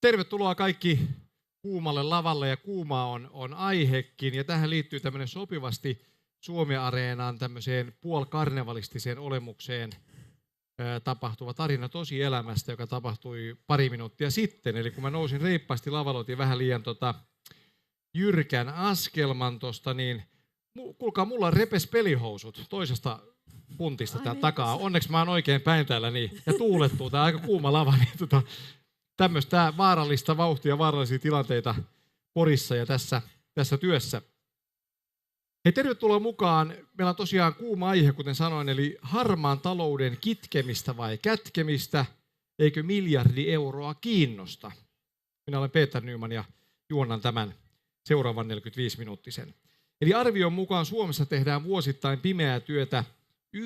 Tervetuloa kaikki kuumalle lavalle, ja kuuma on aihekin, ja tähän liittyy tämmöinen sopivasti Suomi-areenaan tämmöiseen puolikarnevalistiseen olemukseen tapahtuva tarina tosielämästä, joka tapahtui pari minuuttia sitten. Eli kun mä nousin reippaasti lavalle, otin vähän liian jyrkän askelman tosta, niin kuulkaa, mulla repes pelihousut toisesta puntista täältä takaa. Onneksi mä oon oikein päin täällä, niin, ja tuulettuu, tää aika kuuma lava, niin tämmöistä vaarallista vauhtia, vaarallisia tilanteita Porissa ja tässä työssä. Hei, tervetuloa mukaan. Meillä on tosiaan kuuma aihe, kuten sanoin, eli harmaan talouden kitkemistä vai kätkemistä. Eikö miljardi euroa kiinnosta? Minä olen Peter Nyman ja juonnan tämän seuraavan 45-minuuttisen. Eli arvion mukaan Suomessa tehdään vuosittain pimeää työtä 900-1400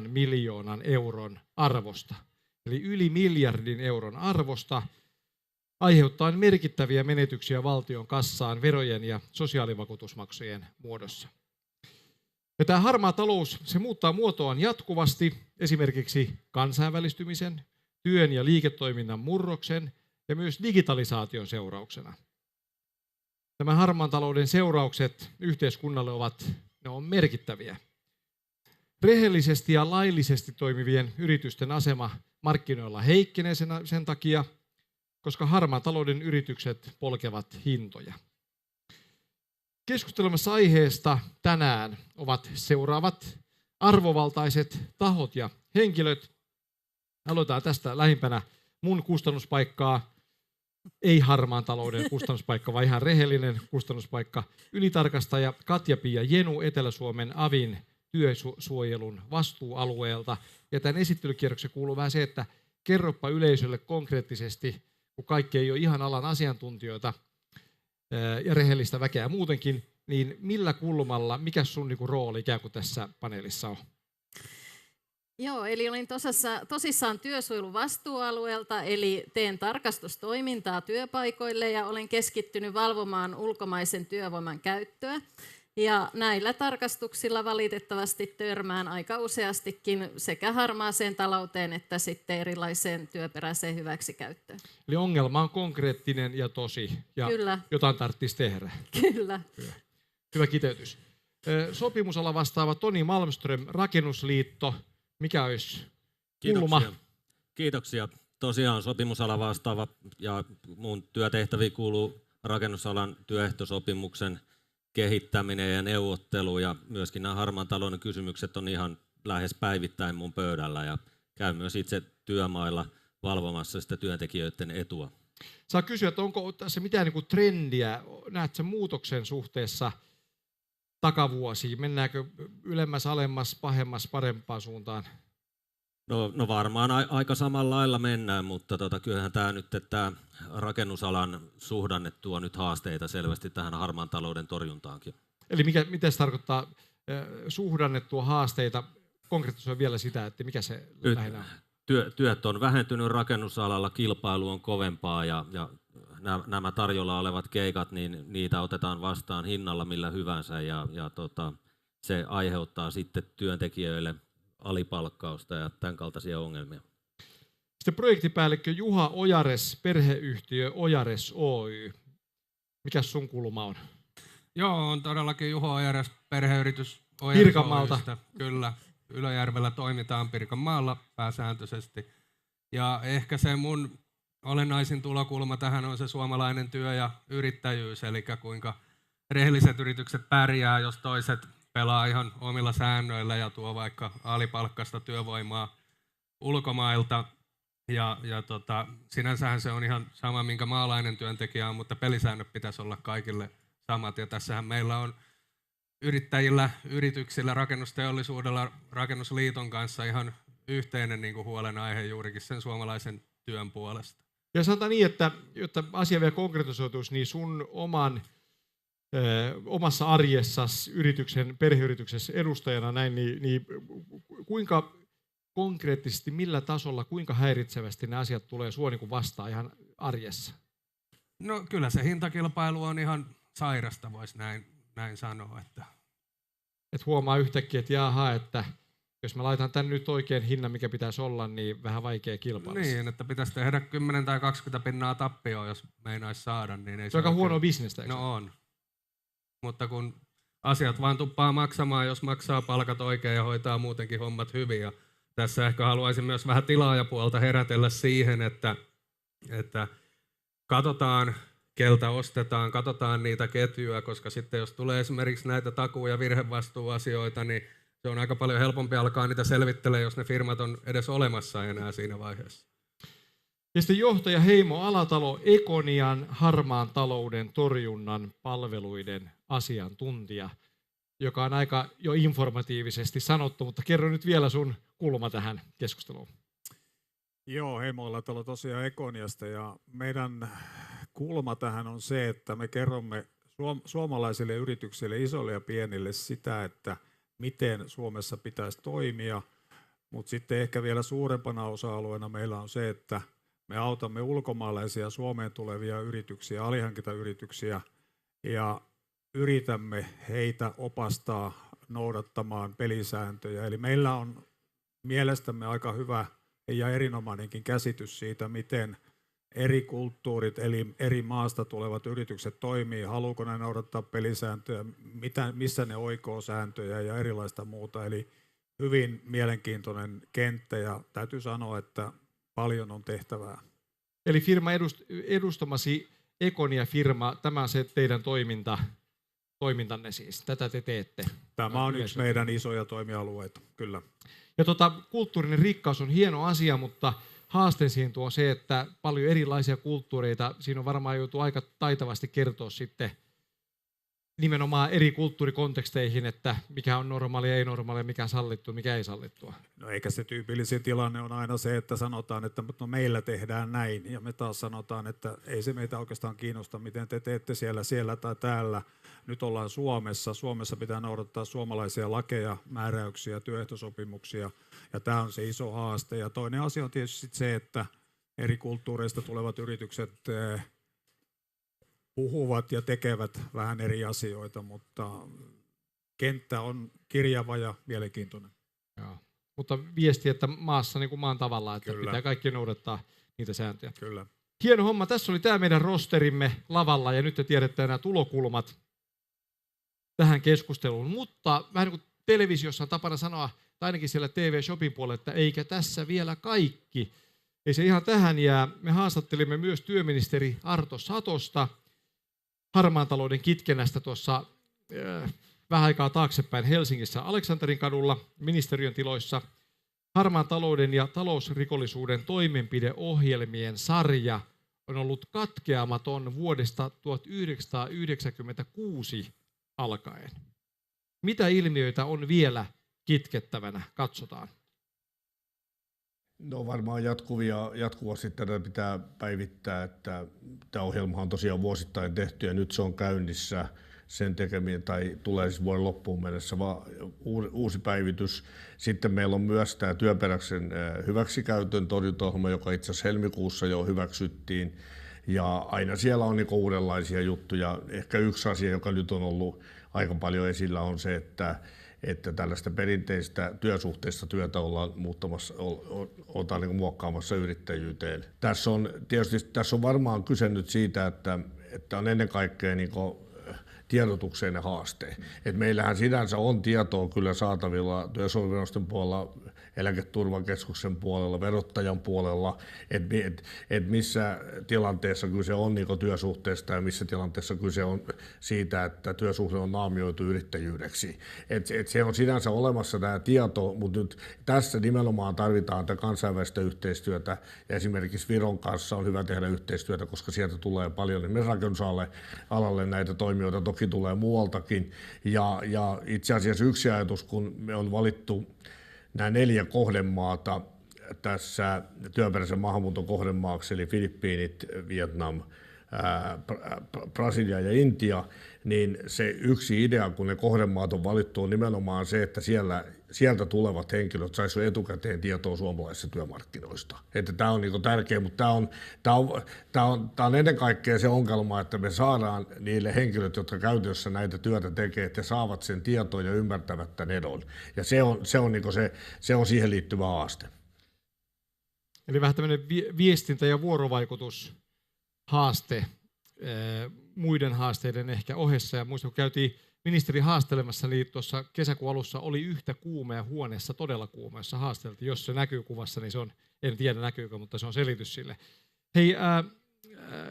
miljoonan euron arvosta. Eli yli miljardin euron arvosta, aiheuttaen merkittäviä menetyksiä valtion kassaan verojen ja sosiaalivakuutusmaksujen muodossa. Ja tämä harmaa talous, se muuttaa muotoaan jatkuvasti, esimerkiksi kansainvälistymisen, työn ja liiketoiminnan murroksen ja myös digitalisaation seurauksena. Tämän harmaan talouden seuraukset yhteiskunnalle on merkittäviä. Rehellisesti ja laillisesti toimivien yritysten asema markkinoilla heikkenee sen takia, koska harmaan talouden yritykset polkevat hintoja. Keskustelemassa aiheesta tänään ovat seuraavat arvovaltaiset tahot ja henkilöt. Aloitetaan tästä lähimpänä mun kustannuspaikkaa, ei harmaan talouden kustannuspaikka, vaan ihan rehellinen kustannuspaikka. Ylitarkastaja Katja-Pia Jenu Etelä-Suomen avin työsuojelun vastuualueelta. Ja tämän esittelykierroksen kuuluu vähän se, että kerropa yleisölle konkreettisesti, kun kaikki ei ole ihan alan asiantuntijoita ja rehellistä väkeä muutenkin, niin millä kulmalla, mikä sun rooli ikään kuin tässä paneelissa on? Joo, eli olin tosissaan työsuojelun vastuualueelta, eli teen tarkastustoimintaa työpaikoille ja olen keskittynyt valvomaan ulkomaisen työvoiman käyttöä. Ja näillä tarkastuksilla valitettavasti törmään aika useastikin sekä harmaaseen talouteen että sitten erilaiseen työperäiseen hyväksikäyttöön. Eli ongelma on konkreettinen ja tosi, ja kyllä, jotain tarvitsisi tehdä. Kyllä. Hyvä kiteytys. Sopimusala vastaava Toni Malmström, Rakennusliitto. Mikä olisi kulma? Kiitoksia. Tosiaan sopimusala vastaava ja mun työtehtäviin kuuluu rakennusalan työehtosopimuksen kehittäminen ja neuvottelu, ja myöskin nämä harmaan talouden kysymykset on ihan lähes päivittäin mun pöydällä, ja käyn myös itse työmailla valvomassa sitä työntekijöiden etua. Saa kysyä, että onko tässä mitään trendiä, näetkö muutoksen suhteessa takavuosiin? Mennäänkö ylemmäs, alemmas, pahemmas, parempaan suuntaan? No varmaan aika samalla lailla mennään, mutta kyllähän tämä nyt, että rakennusalan suhdanne tuo nyt haasteita selvästi tähän harmaan talouden torjuntaankin. Eli mitä se tarkoittaa suhdanne tuo haasteita? Konkreettisoi vielä sitä, että mikä se lähinnä on? Työt on vähentynyt rakennusalalla, kilpailu on kovempaa, ja nämä tarjolla olevat keikat, niin niitä otetaan vastaan hinnalla millä hyvänsä, ja se aiheuttaa sitten työntekijöille alipalkkausta ja tämän kaltaisia ongelmia. Sitten projektipäällikkö Juha Ojares, perheyhtiö Ojares Oy. Mikäs sun kulma on? Joo, on todellakin Juha Ojares, perheyritys Ojares Pirkanmaalta. Kyllä, Ylöjärvellä toimitaan Pirkanmaalla pääsääntöisesti. Ja ehkä se mun olennaisin tulokulma tähän on se suomalainen työ ja yrittäjyys, eli kuinka rehelliset yritykset pärjää, jos toiset pelaa ihan omilla säännöillä ja tuo vaikka alipalkkasta työvoimaa ulkomailta. Ja sinänsähän se on ihan sama, minkä maalainen työntekijä on, mutta pelisäännöt pitäisi olla kaikille samat. Ja tässähän meillä on yrittäjillä, yrityksillä, rakennusteollisuudella, Rakennusliiton kanssa ihan yhteinen huolenaihe juurikin sen suomalaisen työn puolesta. Ja sanotaan niin, että jotta asia vielä konkretisoituisi, niin sun omassa arjessasi perheyrityksessä edustajana näin, niin kuinka konkreettisesti, millä tasolla, kuinka häiritsevästi ne asiat tulee sua vastaan ihan arjessa? No kyllä se hintakilpailu on ihan sairasta, voisi näin sanoa. Että huomaa yhtäkkiä, että jaha, että Jos mä laitan tän nyt oikein hinnan, mikä pitäisi olla, niin vähän vaikea kilpailla. Niin, että pitäisi tehdä 10 tai 20 pinnaa tappioa, jos meinaisi saada. Niin ei Se on aika huono bisnestä, eikö? No on. Mutta kun asiat vaan tuppaa maksamaan, jos maksaa palkat oikein ja hoitaa muutenkin hommat hyvin. Ja tässä ehkä haluaisin myös vähän tilaajapuolta herätellä siihen, että katsotaan, keltä ostetaan, katsotaan niitä ketjuja, koska sitten jos tulee esimerkiksi näitä takuu- ja virhevastuuasioita, niin se on aika paljon helpompi alkaa niitä selvittelemään, jos ne firmat on edes olemassa enää siinä vaiheessa. Ja sitten johtaja Heimo Alatalo, Econian harmaan talouden torjunnan palveluiden asiantuntija, joka on aika jo informatiivisesti sanottu, mutta kerro nyt vielä sun kulma tähän keskusteluun. Joo, Heimo Alatalo tosiaan Econiasta, ja meidän kulma tähän on se, että me kerromme suomalaisille yrityksille, isoille ja pienille, sitä, että miten Suomessa pitäisi toimia, mutta sitten ehkä vielä suurempana osa-alueena meillä on se, että me autamme ulkomaalaisia Suomeen tulevia yrityksiä, alihankintayrityksiä, ja yritämme heitä opastaa noudattamaan pelisääntöjä. Eli meillä on mielestämme aika hyvä ja erinomainenkin käsitys siitä, miten eri kulttuurit, eli eri maasta tulevat yritykset toimii, haluuko ne noudattaa pelisääntöjä, missä ne oikoo sääntöjä ja erilaista muuta. Eli hyvin mielenkiintoinen kenttä, ja täytyy sanoa, että paljon on tehtävää. Eli firma edustamasi Econia-firma, tämä on se teidän toimintanne siis, tätä te teette. Tämä on yksi meidän isoja toimialueita, kyllä. Ja kulttuurinen rikkaus on hieno asia, mutta haaste siihen tuo se, että paljon erilaisia kulttuureita, siinä on varmaan joutuu aika taitavasti kertoa sitten nimenomaan eri kulttuurikonteksteihin, että mikä on normaalia, ei normaalia, mikä sallittua, mikä ei sallittua. No eikä se tyypillisin tilanne on aina se, että sanotaan, että no meillä tehdään näin, ja me taas sanotaan, että ei se meitä oikeastaan kiinnosta, miten te teette siellä tai täällä. Nyt ollaan Suomessa. Suomessa pitää noudattaa suomalaisia lakeja, määräyksiä, työehtosopimuksia, ja tämä on se iso haaste. Ja toinen asia on tietysti se, että eri kulttuureista tulevat yritykset puhuvat ja tekevät vähän eri asioita, mutta kenttä on kirjava ja mielenkiintoinen. Joo. Mutta viesti, että maassa niin kuin maan tavalla, että Kyllä. pitää kaikki noudattaa niitä sääntöjä. Kyllä. Hieno homma. Tässä oli tämä meidän rosterimme lavalla, ja nyt te tiedätte nämä tulokulmat tähän keskusteluun. Mutta vähän niin kuin televisiossa on tapana sanoa, tai ainakin siellä TV-shopin puolella, että eikä tässä vielä kaikki. Ei se ihan tähän jää. Me haastattelimme myös työministeri Arto Satosta harmaan talouden kitkennästä tuossa vähän aikaa taaksepäin Helsingissä Aleksanterin kadulla ministeriön tiloissa. Harmaan talouden ja talousrikollisuuden toimenpideohjelmien sarja on ollut katkeamaton vuodesta 1996 alkaen. Mitä ilmiöitä on vielä kitkettävänä? Katsotaan. No varmaan jatkuvasti tätä pitää päivittää, että tämä ohjelma on tosiaan vuosittain tehty ja nyt se on käynnissä sen tekeminen tai tulee siis vuoden loppuun mennessä vaan uusi päivitys. Sitten meillä on myös tämä työperäisen hyväksikäytön torjuntaohjelma, joka itse asiassa helmikuussa jo hyväksyttiin. Ja aina siellä on niin uudenlaisia juttuja. Ehkä yksi asia, joka nyt on ollut aika paljon esillä, on se, että tällaista perinteistä työsuhteista työtä ollaan niin muokkaamassa yrittäjyyteen. Tässä on varmaan kyse nyt siitä, että on ennen kaikkea niin tiedotukseen haaste. Et meillähän sinänsä on tietoa kyllä saatavilla työsuojeluviraston puolella, eläketurvakeskuksen puolella, verottajan puolella, että missä tilanteessa kyse on niin työsuhteesta ja missä tilanteessa kyse on siitä, että työsuhde on naamioitu yrittäjyydeksi. Et se on sinänsä olemassa tämä tieto, mutta nyt tässä nimenomaan tarvitaan tätä kansainvälistä yhteistyötä ja esimerkiksi Viron kanssa on hyvä tehdä yhteistyötä, koska sieltä tulee paljon esimerkiksi rakennusalalle näitä toimijoita, toki tulee muualtakin ja itse asiassa yksi ajatus, kun me on valittu nämä 4 kohdemaata tässä työperäisen maahanmuuton kohdemaaksi, eli Filippiinit, Vietnam, Brasilia ja Intia, niin se yksi idea, kun ne kohdemaat on valittu, on nimenomaan se, että sieltä tulevat henkilöt saisivat etukäteen tietoa suomalaisista työmarkkinoista. Että tämä on niin tärkeä, mutta tämä on ennen kaikkea se ongelma, että me saadaan niille henkilöt, jotka käytännössä näitä työtä tekee, että saavat sen tietoa ja ymmärtävät tämän edon. Ja se on siihen liittyvä haaste. Eli vähän tämmöinen viestintä- ja vuorovaikutushaaste muiden haasteiden ehkä ohessa. Ja muistan, kun käytiin ministeri haastelemassa, niin tuossa kesäkuun alussa oli yhtä kuumea huoneessa, todella kuuma, jossa haasteltiin. Jos se näkyy kuvassa, niin se on, en tiedä näkyykö, mutta se on selitys sille. Hei,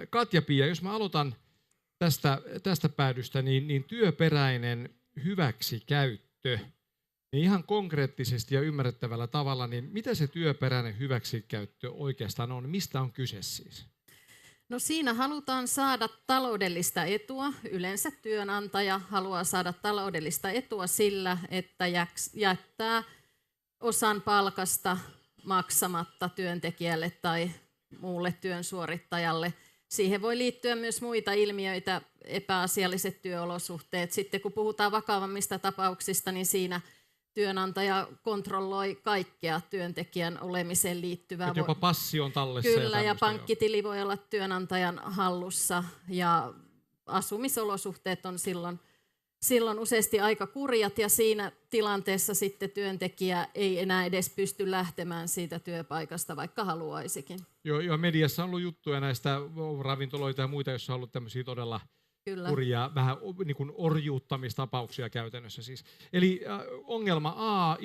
Katja-Pia, jos mä aloitan tästä päädystä, niin työperäinen hyväksikäyttö, niin ihan konkreettisesti ja ymmärrettävällä tavalla, niin mitä se työperäinen hyväksikäyttö oikeastaan on? Mistä on kyse siis? No siinä halutaan saada taloudellista etua. Yleensä työnantaja haluaa saada taloudellista etua sillä, että jättää osan palkasta maksamatta työntekijälle tai muulle työn suorittajalle. Siihen voi liittyä myös muita ilmiöitä, epäasialliset työolosuhteet. Sitten kun puhutaan vakavammista tapauksista, niin siinä työnantaja kontrolloi kaikkea työntekijän olemiseen liittyvää. Että jopa passi on tallessa. Kyllä, ja pankkitili voi olla työnantajan hallussa, ja asumisolosuhteet on silloin useasti aika kurjat, ja siinä tilanteessa sitten työntekijä ei enää edes pysty lähtemään siitä työpaikasta, vaikka haluaisikin. Joo, mediassa on ollut juttuja näistä ravintoloita ja muita, joissa on ollut tämmöisiä todella kurjia, vähän niin kuin orjuuttamistapauksia käytännössä siis. Eli ongelma A,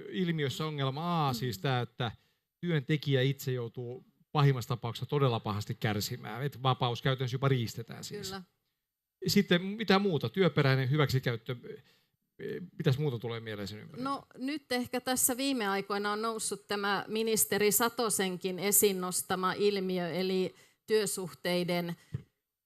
ilmiössä ongelma A, siis tämä, että työntekijä itse joutuu pahimmassa tapauksessa todella pahasti kärsimään, että vapaus käytännössä jopa riistetään siis. Kyllä. Sitten mitä muuta? Työperäinen hyväksikäyttö, mitäs muuta tulee mieleen sen ympärillä? No nyt ehkä tässä viime aikoina on noussut tämä ministeri Satosenkin esiin nostama ilmiö, eli työsuhteiden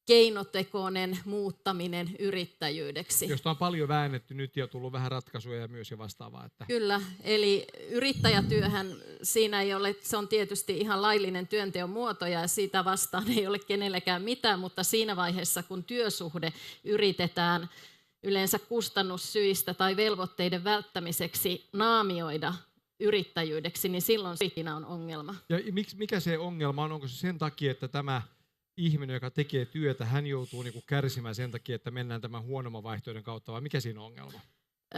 keinotekoinen muuttaminen yrittäjyydeksi. Josta on paljon väännetty nyt ja tullut vähän ratkaisuja ja myös jo vastaavaa. Että... Kyllä, eli yrittäjätyöhän siinä ei ole, se on tietysti ihan laillinen työnteon muoto ja siitä vastaan ei ole kenellekään mitään, mutta siinä vaiheessa kun työsuhde yritetään yleensä kustannussyistä tai velvoitteiden välttämiseksi naamioida yrittäjyydeksi, niin silloin siinä on ongelma. Ja mikä se ongelma on? Onko se sen takia, että tämä ihminen, joka tekee työtä, hän joutuu niinku kärsimään sen takia, että mennään tämän huonomman vaihtoehdon kautta, vai mikä siinä on ongelma?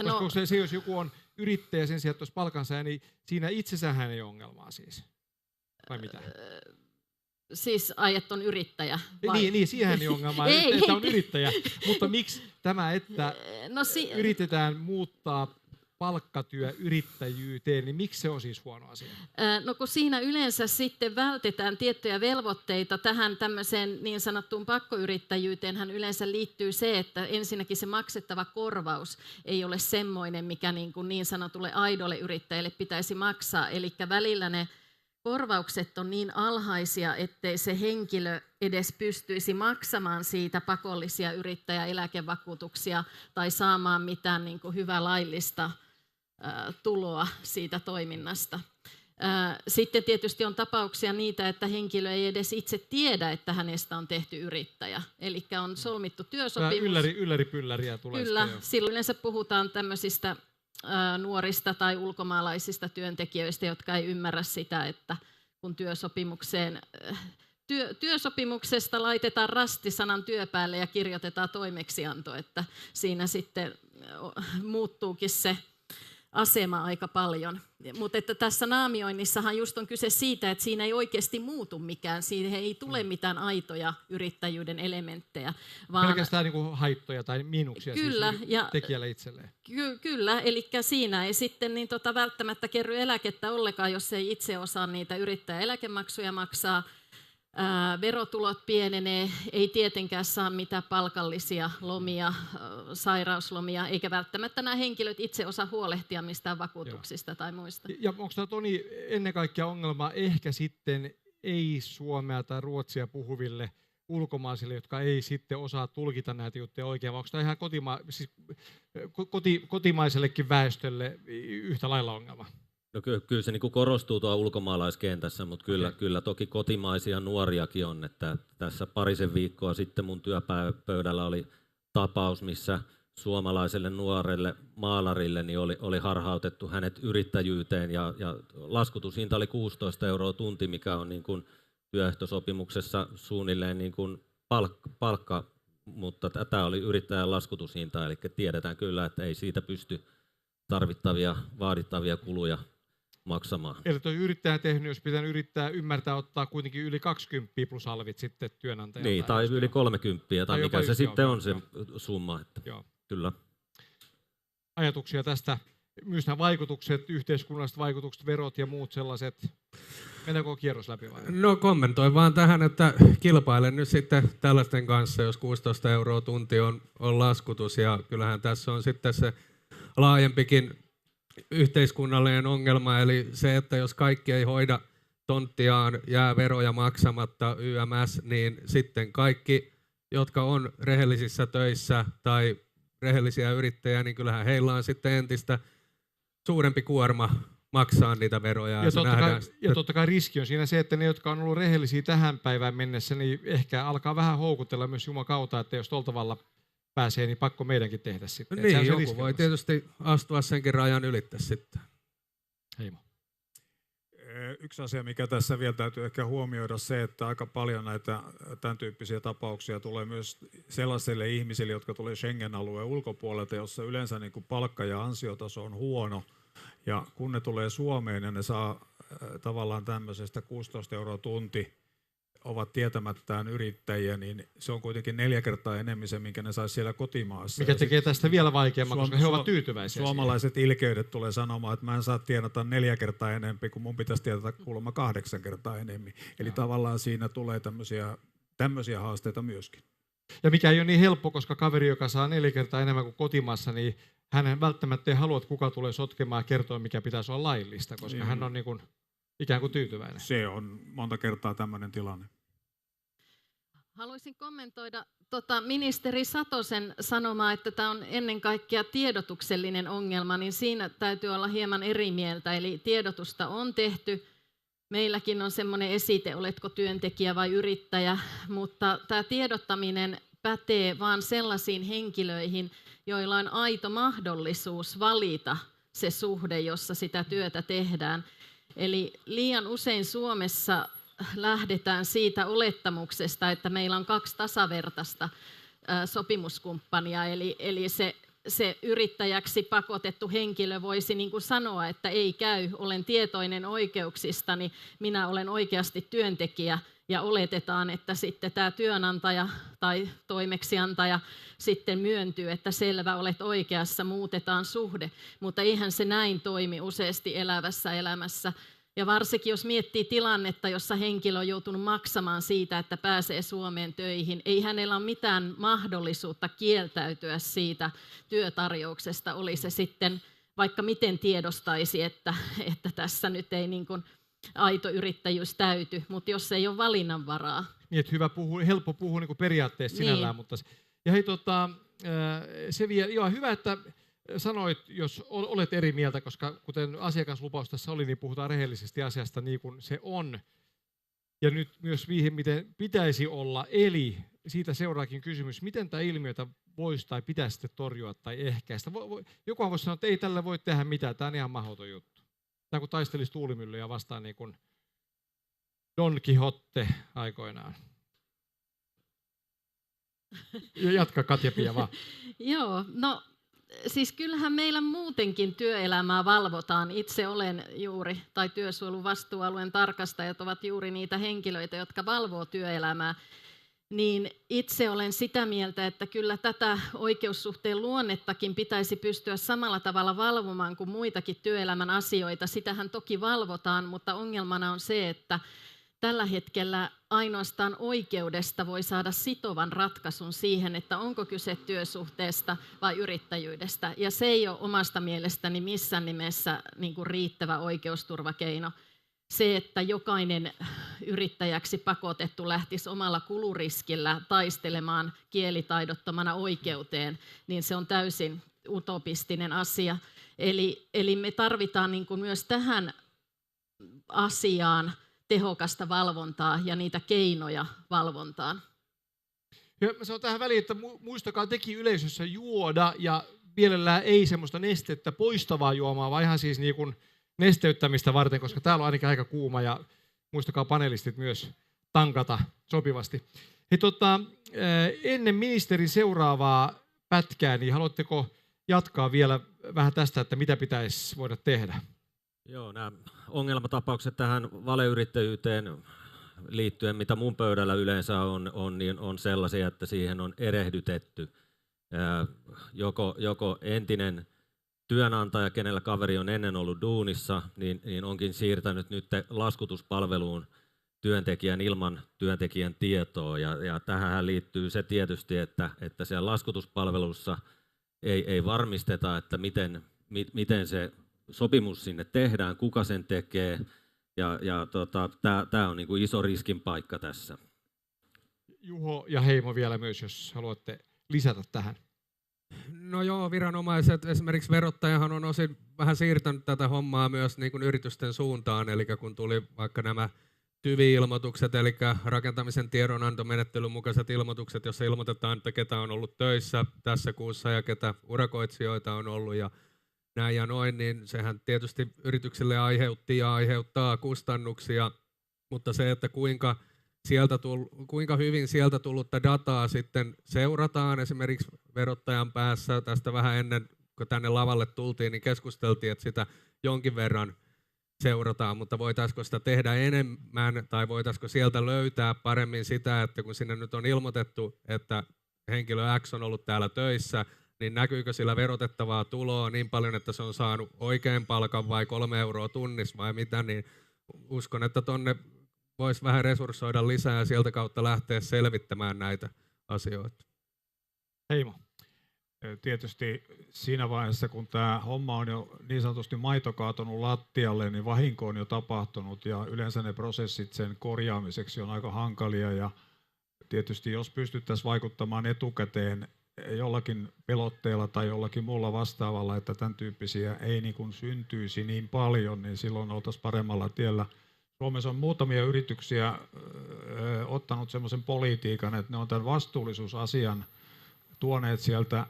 No, koska se, jos joku on yrittäjä sen sijaan, että olisi palkansaaja, niin siinä itsessähän ei ole ongelmaa siis. Vai mitä? Siis että on yrittäjä. Niin, siihen ei ole ongelmaa, että on yrittäjä. Mutta miksi tämä, että yritetään muuttaa palkkatyö yrittäjyyteen, niin miksi se on siis huono asia? No kun siinä yleensä sitten vältetään tiettyjä velvoitteita tähän tämmöiseen niin sanottuun pakkoyrittäjyyteenhän yleensä liittyy se, että ensinnäkin se maksettava korvaus ei ole semmoinen, mikä niin sanotulle aidolle yrittäjälle pitäisi maksaa. Eli välillä ne korvaukset on niin alhaisia, ettei se henkilö edes pystyisi maksamaan siitä pakollisia yrittäjäeläkevakuutuksia tai saamaan mitään niin kuin hyvää laillista tuloa siitä toiminnasta. Sitten tietysti on tapauksia niitä, että henkilö ei edes itse tiedä, että hänestä on tehty yrittäjä. Eli on solmittu työsopimus. Ylläri-pylläriä tulee. Kyllä, silloin yleensä puhutaan tämmöisistä nuorista tai ulkomaalaisista työntekijöistä, jotka ei ymmärrä sitä, että kun työsopimuksesta laitetaan rastisanan työ päälle ja kirjoitetaan toimeksianto, että siinä sitten muuttuukin se asema aika paljon. Mutta että tässä naamioinnissahan just on kyse siitä, että siinä ei oikeasti muutu mikään, siihen ei tule mitään aitoja yrittäjyyden elementtejä. Vaan pelkästään niin kuin haittoja tai miinuksia kyllä, siis ja tekijälle itselleen. Kyllä, eli siinä ei sitten välttämättä kerry eläkettä ollenkaan, jos ei itse osaa niitä yrittäjäeläkemaksuja maksaa. Verotulot pienenee, ei tietenkään saa mitään palkallisia lomia, sairauslomia, eikä välttämättä nämä henkilöt itse osaa huolehtia mistään vakuutuksista tai muista. Ja onko tämä Toni ennen kaikkea ongelma ehkä sitten ei-suomea tai ruotsia puhuville ulkomaisille, jotka ei sitten osaa tulkita näitä juttuja oikein, vai onko tämä ihan kotimaisellekin väestölle yhtä lailla ongelma? No kyllä se niin korostuu tuolla ulkomaalaiskentässä, mutta kyllä toki kotimaisia nuoriakin on. Että tässä parisen viikkoa sitten mun työpöydällä oli tapaus, missä suomalaiselle nuorelle maalarille niin oli harhautettu hänet yrittäjyyteen ja laskutushinta oli 16 € tunti, mikä on niin kuin työehtosopimuksessa suunnilleen niin kuin palkka, mutta tämä oli yrittäjän laskutushinta, eli tiedetään kyllä, että ei siitä pysty tarvittavia, vaadittavia kuluja maksamaan. Eli tuo yrittäjä tehnyt, jos pitää yrittää ymmärtää ottaa kuitenkin yli 20 plus alvit sitten työnantajalta. Niin, tai yli 30, tai mikä se sitten on se summa. Että joo. Kyllä. Ajatuksia tästä, myös nämä vaikutukset, yhteiskunnalliset vaikutukset, verot ja muut sellaiset. Mennäänkö kierros läpi vai? No kommentoin vaan tähän, että kilpailen nyt sitten tällaisten kanssa, jos 16 € tunti on laskutus, ja kyllähän tässä on sitten se laajempikin yhteiskunnallinen ongelma, eli se, että jos kaikki ei hoida tonttiaan, jää veroja maksamatta YMS, niin sitten kaikki, jotka on rehellisissä töissä tai rehellisiä yrittäjiä, niin kyllähän heillä on sitten entistä suurempi kuorma maksaa niitä veroja. Ja totta kai riski on siinä se, että ne, jotka on ollut rehellisiä tähän päivään mennessä, niin ehkä alkaa vähän houkutella myös Jumalan kautta, että jos tuolla tavalla pääsee, niin pakko meidänkin tehdä sitten. Niin, joku voi tietysti astua senkin rajan ylitse sitten. Heimo. Yksi asia, mikä tässä vielä täytyy ehkä huomioida, se, että aika paljon näitä tämän tyyppisiä tapauksia tulee myös sellaisille ihmisille, jotka tulee Schengen-alueen ulkopuolelta, jossa yleensä niin kuin palkka- ja ansiotaso on huono. Ja kun ne tulee Suomeen ja ne saa tavallaan tämmöisestä 16 € tunti, ovat tietämättään yrittäjiä, niin se on kuitenkin 4 kertaa enemmän se, minkä ne saisi siellä kotimaassa. Mikä tekee tästä vielä vaikeamman, koska he ovat tyytyväisiä. Suomalaiset ilkeydet tulee sanomaan, että mä en saa tienata 4 kertaa enemmän, kun mun pitäisi tienata kuulemma 8 kertaa enemmän. Eli tavallaan siinä tulee tämmöisiä haasteita myöskin. Ja mikä ei ole niin helppo, koska kaveri, joka saa 4 kertaa enemmän kuin kotimaassa, niin hän välttämättä ei halua, että kuka tulee sotkemaan ja kertoa, mikä pitäisi olla laillista, koska hän on niin kuin ikään kuin tyytyväinen. Se on monta kertaa tämmöinen tilanne. Haluaisin kommentoida ministeri Satosen sanomaa, että tämä on ennen kaikkea tiedotuksellinen ongelma, niin siinä täytyy olla hieman eri mieltä. Eli tiedotusta on tehty. Meilläkin on semmoinen esite, oletko työntekijä vai yrittäjä, mutta tämä tiedottaminen pätee vain sellaisiin henkilöihin, joilla on aito mahdollisuus valita se suhde, jossa sitä työtä tehdään. Eli liian usein Suomessa lähdetään siitä olettamuksesta, että meillä on 2 tasavertaista sopimuskumppania, eli se yrittäjäksi pakotettu henkilö voisi niin kuin sanoa, että ei käy, olen tietoinen oikeuksistani, minä olen oikeasti työntekijä, ja oletetaan, että sitten tämä työnantaja tai toimeksiantaja sitten myöntyy, että selvä, olet oikeassa, muutetaan suhde, mutta eihän se näin toimi useasti elävässä elämässä. Ja varsinkin jos miettii tilannetta, jossa henkilö on joutunut maksamaan siitä, että pääsee Suomeen töihin, ei hänellä ole mitään mahdollisuutta kieltäytyä siitä työtarjouksesta, oli se sitten vaikka miten tiedostaisi, että tässä nyt ei niin kuin aito yrittäjyys täyty, mutta jos ei ole valinnanvaraa. Niin, että helppo puhua niin kuin periaatteessa sinällään, niin. Mutta ja hei, se vielä, joo, hyvä, että sanoit, jos olet eri mieltä, koska kuten asiakaslupaus tässä oli, niin puhutaan rehellisesti asiasta niin kuin se on. Ja nyt myös siihen, miten pitäisi olla. Eli siitä seuraakin kysymys, miten tämä ilmiötä voisi tai pitäisi sitten torjua tai ehkäistä. Jokuhan voisi sanoa, että ei tällä voi tehdä mitään, tämä on ihan mahdoton juttu. Tämä kun taistelisi tuulimyllyjä vastaan niin kuin Don Quixote aikoinaan. Jatka Katja-Pia vaan. Joo, no siis kyllähän meillä muutenkin työelämää valvotaan. Itse olen juuri, tai työsuojelun vastuualueen tarkastajat ovat juuri niitä henkilöitä, jotka valvoo työelämää. Niin itse olen sitä mieltä, että kyllä tätä oikeussuhteen luonnettakin pitäisi pystyä samalla tavalla valvomaan kuin muitakin työelämän asioita. Sitähän toki valvotaan, mutta ongelmana on se, että tällä hetkellä ainoastaan oikeudesta voi saada sitovan ratkaisun siihen, että onko kyse työsuhteesta vai yrittäjyydestä. Ja se ei ole omasta mielestäni missään nimessä niin kuin riittävä oikeusturvakeino. Se, että jokainen yrittäjäksi pakotettu lähtisi omalla kuluriskillä taistelemaan kielitaidottomana oikeuteen, niin se on täysin utopistinen asia. Eli me tarvitaan niin kuin myös tähän asiaan tehokasta valvontaa ja niitä keinoja valvontaan. Ja mä sanon tähän väliin, että muistakaa teki yleisössä juoda ja mielellään ei semmoista nestettä poistavaa juomaa, vaan ihan siis niin kuin nesteyttämistä varten, koska täällä on ainakin aika kuuma ja muistakaa panelistit myös tankata sopivasti. Hei, ennen ministerin seuraavaa pätkää, niin haluatteko jatkaa vielä vähän tästä, että mitä pitäisi voida tehdä? Joo, nämä ongelmatapaukset tähän valeyrittäjyyteen liittyen, mitä mun pöydällä yleensä on sellaisia, että siihen on erehdytetty joko entinen työnantaja, kenellä kaveri on ennen ollut duunissa, niin onkin siirtänyt nyt laskutuspalveluun työntekijän ilman työntekijän tietoa. Ja tähän liittyy se tietysti, että siellä laskutuspalvelussa ei varmisteta, että miten se sopimus sinne tehdään, kuka sen tekee. Tämä on niin kuin iso riskin paikka tässä. Juho ja Heimo vielä myös, jos haluatte lisätä tähän. No joo, viranomaiset, esimerkiksi verottajahan on osin vähän siirtänyt tätä hommaa myös niin kuin yritysten suuntaan, eli kun tuli vaikka nämä TyVi-ilmoitukset, eli rakentamisen tiedonantomenettelyn mukaiset ilmoitukset, jossa ilmoitetaan, että ketä on ollut töissä tässä kuussa ja ketä urakoitsijoita on ollut ja näin ja noin, niin sehän tietysti yrityksille aiheutti ja aiheuttaa kustannuksia, mutta se, että kuinka hyvin sieltä tullutta dataa sitten seurataan, esimerkiksi verottajan päässä tästä vähän ennen kuin tänne lavalle tultiin, niin keskusteltiin, että sitä jonkin verran seurataan, mutta voitaisiko sitä tehdä enemmän tai voitaisiko sieltä löytää paremmin sitä, että kun sinne nyt on ilmoitettu, että henkilö X on ollut täällä töissä, niin näkyykö sillä verotettavaa tuloa niin paljon, että se on saanut oikein palkan vai 3 euroa tunnissa vai mitä, niin uskon, että tonne voisi vähän resurssoida lisää ja sieltä kautta lähteä selvittämään näitä asioita. Heimo. Tietysti siinä vaiheessa, kun tämä homma on jo niin sanotusti maito kaatunut lattialle, niin vahinko on jo tapahtunut ja yleensä ne prosessit sen korjaamiseksi on aika hankalia ja tietysti jos pystyttäisiin vaikuttamaan etukäteen jollakin pelotteella tai jollakin muulla vastaavalla, että tämän tyyppisiä ei niin kuin syntyisi niin paljon, niin silloin oltaisiin paremmalla tiellä. Suomessa on muutamia yrityksiä ottanut semmoisen politiikan, että ne on tämän vastuullisuusasian tuoneet sieltä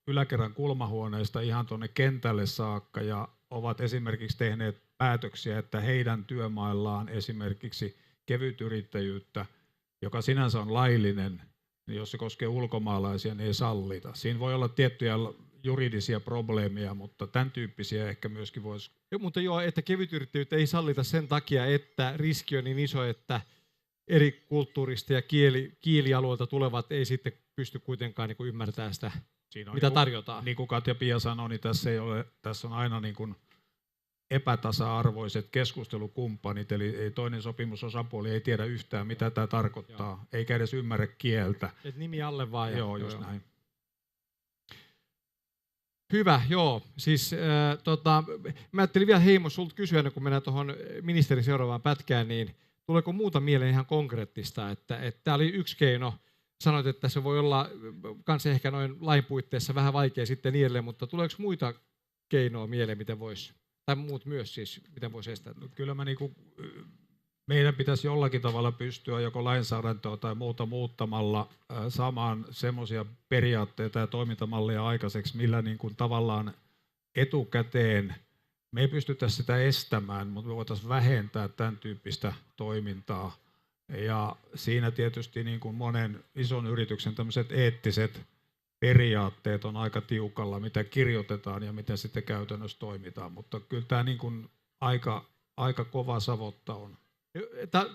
yläkerran kulmahuoneesta ihan tuonne kentälle saakka ja ovat esimerkiksi tehneet päätöksiä, että heidän työmaillaan esimerkiksi kevytyrittäjyyttä, joka sinänsä on laillinen, niin jos se koskee ulkomaalaisia, niin ei sallita. Siinä voi olla tiettyjä juridisia probleemia, mutta tämän tyyppisiä ehkä myöskin voisi. Mutta joo, että kevytyrittäjyyttä ei sallita sen takia, että riski on niin iso, että eri kulttuurista ja kielialueelta tulevat ei sitten pysty kuitenkaan niin kuin ymmärtämään sitä, mitä tarjotaan. Niin kuin Katja-Pia sanoi, niin tässä on aina niin kuin epätasa-arvoiset keskustelukumppanit, eli ei toinen sopimusosapuoli ei tiedä yhtään, mitä tämä tarkoittaa, joo, eikä edes ymmärrä kieltä. Et nimi alle vaan. Joo, just näin. Hyvä, joo. Siis, mä ajattelin vielä Heimo sulta kysyä, kun mennään tuohon ministerin seuraavaan pätkään, niin tuleeko muuta mieleen ihan konkreettista, että tämä oli yksi keino. Sanoit, että se voi olla kans ehkä noin lain puitteissa vähän vaikea sitten niin edelleen, mutta tuleeko muita keinoa mieleen, miten voisi, tai muut myös siis, miten voisi estää? Kyllä meidän pitäisi jollakin tavalla pystyä joko lainsäädäntöä tai muuta muuttamalla saamaan semmoisia periaatteita ja toimintamallia aikaiseksi, millä niin kuin tavallaan etukäteen me ei pystytä sitä estämään, mutta me voitaisiin vähentää tämän tyyppistä toimintaa. Ja siinä tietysti niin kuin monen ison yrityksen tämmöiset eettiset periaatteet on aika tiukalla, mitä kirjoitetaan ja mitä sitten käytännössä toimitaan, mutta kyllä tämä niin kuin aika kova savotta on.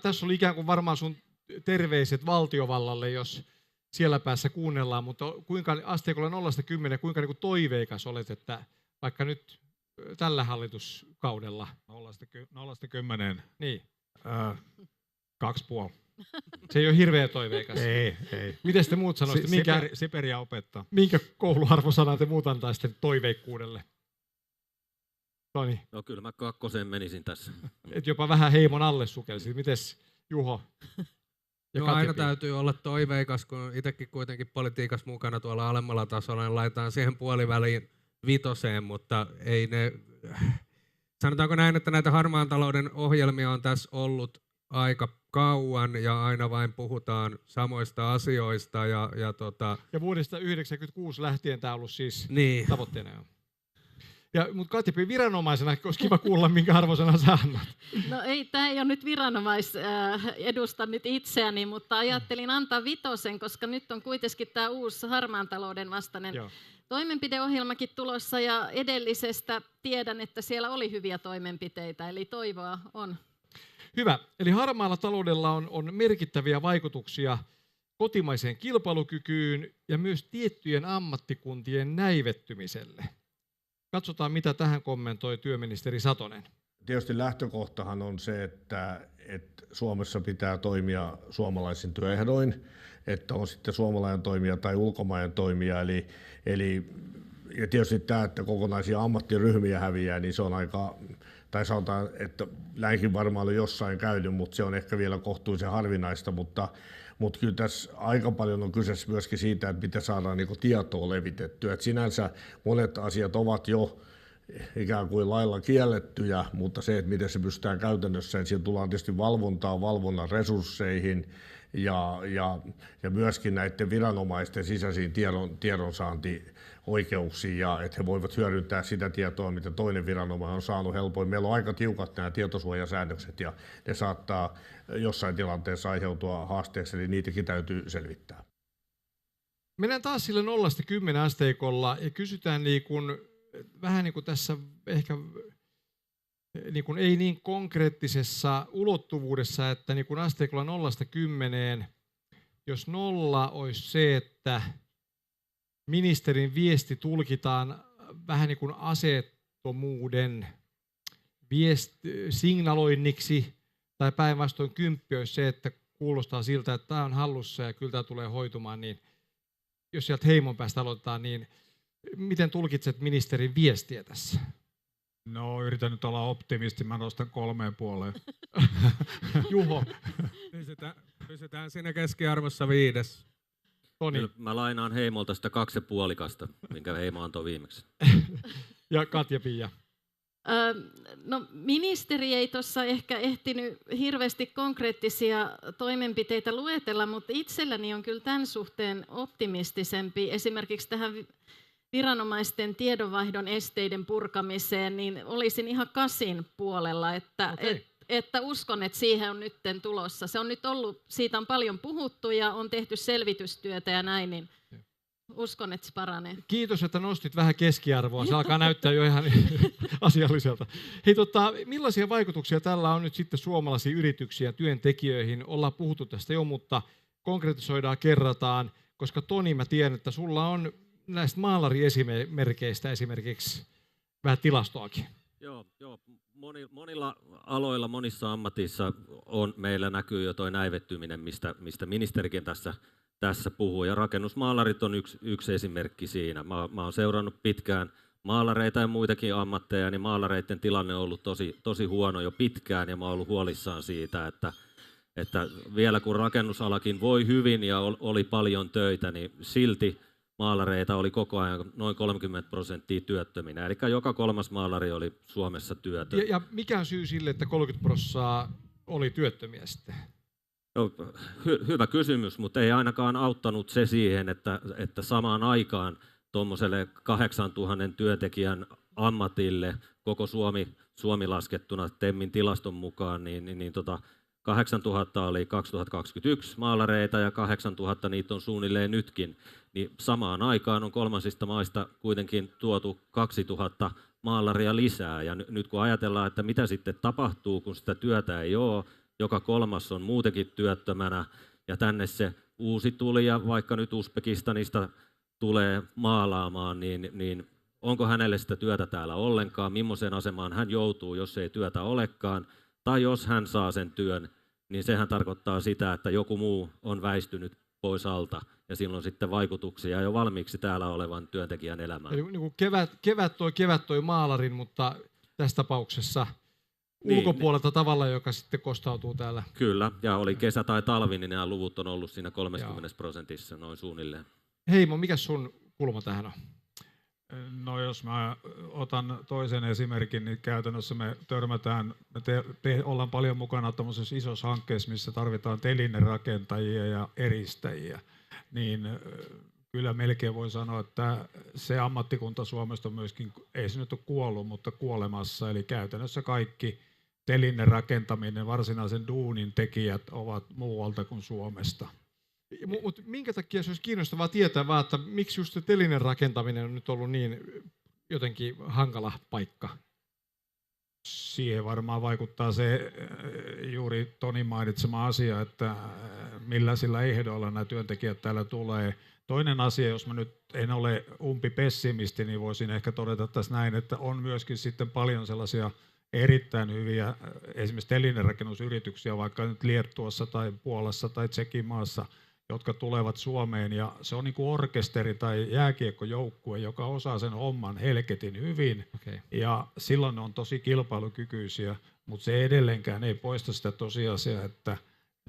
Tässä oli ikään kuin varmaan sun terveiset valtiovallalle, jos siellä päässä kuunnellaan, mutta kuinka asteikolla 0–10, kuinka niin kuin toiveikas olet, että vaikka nyt tällä hallituskaudella? 0–10. Niin. 2,5. Se ei ole hirveä toiveikas. Ei. Miten te muut sanoisitte? Siperia opettaa. Minkä kouluarvosanaa te muut antaisitte toiveikkuudelle? Toni. No kyllä mä 2 menisin tässä. Et jopa vähän Heimon alle sukelsi. Mites Juho? Joo, aina täytyy olla toiveikas, kun itsekin kuitenkin politiikassa mukana tuolla alemmalla tasolla, niin laitetaan siihen puoliväliin 5, mutta ei ne... Sanotaanko näin, että näitä harmaan talouden ohjelmia on tässä ollut aika kauan ja aina vain puhutaan samoista asioista. Ja Ja vuodesta 1996 lähtien tämä on ollut siis niin. tavoitteena. Mutta Katja, viranomaisena olisi kiva kuulla, minkä arvoisena sä annat. No ei, tämä ei ole nyt edustan nyt itseäni, mutta ajattelin antaa 5, koska nyt on kuitenkin tämä uusi harmaan talouden vastainen toimenpideohjelmakin tulossa ja edellisestä tiedän, että siellä oli hyviä toimenpiteitä, eli toivoa on. Hyvä. Eli harmaalla taloudella on merkittäviä vaikutuksia kotimaiseen kilpailukykyyn ja myös tiettyjen ammattikuntien näivettymiselle. Katsotaan, mitä tähän kommentoi työministeri Satonen. Tietysti lähtökohtahan on se, että Suomessa pitää toimia suomalaisin työehdoin, että on sitten suomalainen toimija tai ulkomainen toimija. Ja tietysti tämä, että kokonaisia ammattiryhmiä häviää, niin se on aika, tai sanotaan, että näinkin varmaan on jossain käynyt, mutta se on ehkä vielä kohtuullisen harvinaista, mutta kyllä tässä aika paljon on kyse myöskin siitä, että miten saadaan niin kuin tietoa levitettyä. Että sinänsä monet asiat ovat jo ikään kuin lailla kiellettyjä, mutta se, että miten se pystytään käytännössä, niin siinä tullaan tietysti valvonnan resursseihin ja myöskin näiden viranomaisten sisäisiin tiedonsaantioikeuksiin, ja että he voivat hyödyntää sitä tietoa, mitä toinen viranomainen on saanut helpoin. Meillä on aika tiukat nämä tietosuojasäännökset, ja ne saattaa jossain tilanteessa aiheutua haasteeksi, eli niitäkin täytyy selvittää. Mennään taas sille 0–10 asteikolla ja kysytään vähän niin kuin tässä ehkä niin kuin ei niin konkreettisessa ulottuvuudessa, että niin kuin asteikolla 0–10, jos 0 olisi se, että ministerin viesti tulkitaan vähän niin kuin aseettomuuden signaloinniksi, tai päinvastoin 10 olisi se, että kuulostaa siltä, että tämä on hallussa ja kyllä tämä tulee hoitumaan, niin jos sieltä heimon päästä aloitetaan, niin miten tulkitset ministerin viestiä tässä? No, yritän nyt olla optimisti, mä nostan 3,5. Juho. Pysytään siinä keskiarvossa 5. Toni. Mä lainaan Heimolta sitä 2,5, minkä Heimo antoi viimeksi. Ja Katja-Pia. No, ministeri ei tuossa ehkä ehtinyt hirveästi konkreettisia toimenpiteitä luetella, mutta itselläni on kyllä tämän suhteen optimistisempi. Esimerkiksi tähän viranomaisten tiedonvaihdon esteiden purkamiseen, niin olisin ihan 8 puolella, että uskon, että siihen on nyt tulossa. Se on nyt ollut, siitä on paljon puhuttu ja on tehty selvitystyötä ja näin, niin uskon, että se paranee. Kiitos, että nostit vähän keskiarvoa. Se alkaa näyttää jo ihan asialliselta. Hei, millaisia vaikutuksia tällä on nyt sitten suomalaisiin yrityksiin ja työntekijöihin? Ollaan puhuttu tästä jo, mutta konkretisoidaan, kerrataan, koska Toni, mä tiedän, että sulla on näistä maalariesimerkeistä esimerkiksi vähän tilastoakin. Joo. Monilla aloilla, monissa ammatissa meillä näkyy jo tuo näivettyminen, mistä ministerikin tässä puhuu. Ja rakennusmaalarit on yksi esimerkki siinä. Mä oon seurannut pitkään maalareita ja muitakin ammatteja, niin maalareiden tilanne on ollut tosi huono jo pitkään, ja mä oon ollut huolissaan siitä, että vielä kun rakennusalakin voi hyvin ja oli paljon töitä, niin silti maalareita oli koko ajan noin 30% työttöminä. Eli joka 3. maalari oli Suomessa työtön. Ja mikä on syy sille, että 30% oli työttömiä sitten? No, hyvä kysymys, mutta ei ainakaan auttanut se siihen, että samaan aikaan tuommoiselle 8000 työntekijän ammatille koko Suomi laskettuna TEMin tilaston mukaan, niin 8000 oli 2021 maalareita ja 8000 niitä on suunnilleen nytkin. Niin samaan aikaan on kolmansista maista kuitenkin tuotu 2000 maalaria lisää. Ja nyt kun ajatellaan, että mitä sitten tapahtuu, kun sitä työtä ei ole, joka 3. on muutenkin työttömänä, ja tänne se uusi tulija, vaikka nyt Uzbekistanista tulee maalaamaan, niin onko hänelle sitä työtä täällä ollenkaan, millaiseen asemaan hän joutuu, jos ei työtä olekaan, tai jos hän saa sen työn, niin sehän tarkoittaa sitä, että joku muu on väistynyt pois alta, ja silloin sitten vaikutuksia jo valmiiksi täällä olevan työntekijän elämään. Eli niin kevät toi maalarin, mutta tässä tapauksessa ulkopuolelta tavalla, joka sitten kostautuu täällä. Kyllä, ja oli kesä tai talvi, niin nämä luvut on ollut siinä 30% noin suunnilleen. Heimo, mikä sun kulma tähän on? No jos mä otan toisen esimerkin, niin käytännössä me törmätään, ollaan paljon mukana tämmöisessä isossa hankkeessa, missä tarvitaan telinerakentajia ja eristäjiä, niin kyllä melkein voi sanoa, että se ammattikunta Suomesta on myöskin, ei se nyt ole kuollut, mutta kuolemassa, eli käytännössä kaikki telinerakentaminen, varsinaisen duunin tekijät ovat muualta kuin Suomesta. Mutta minkä takia se olisi kiinnostavaa tietää vaan, että miksi just se telinen rakentaminen on nyt ollut niin jotenkin hankala paikka? Siihen varmaan vaikuttaa se juuri Tonin mainitsema asia, että millä sillä ehdoilla nämä työntekijät täällä tulee. Toinen asia, jos mä nyt en ole umpipessimisti, niin voisin ehkä todeta tässä näin, että on myöskin sitten paljon sellaisia erittäin hyviä esimerkiksi telinerakennusyrityksiä, vaikka nyt Liettuassa tai Puolassa tai Tšekin maassa, jotka tulevat Suomeen, ja se on niin kuin orkesteri tai jääkiekkojoukkue, joka osaa sen homman helketin hyvin, ja silloin ne on tosi kilpailukykyisiä, mutta se edelleenkään ei poista sitä tosiasiaa, että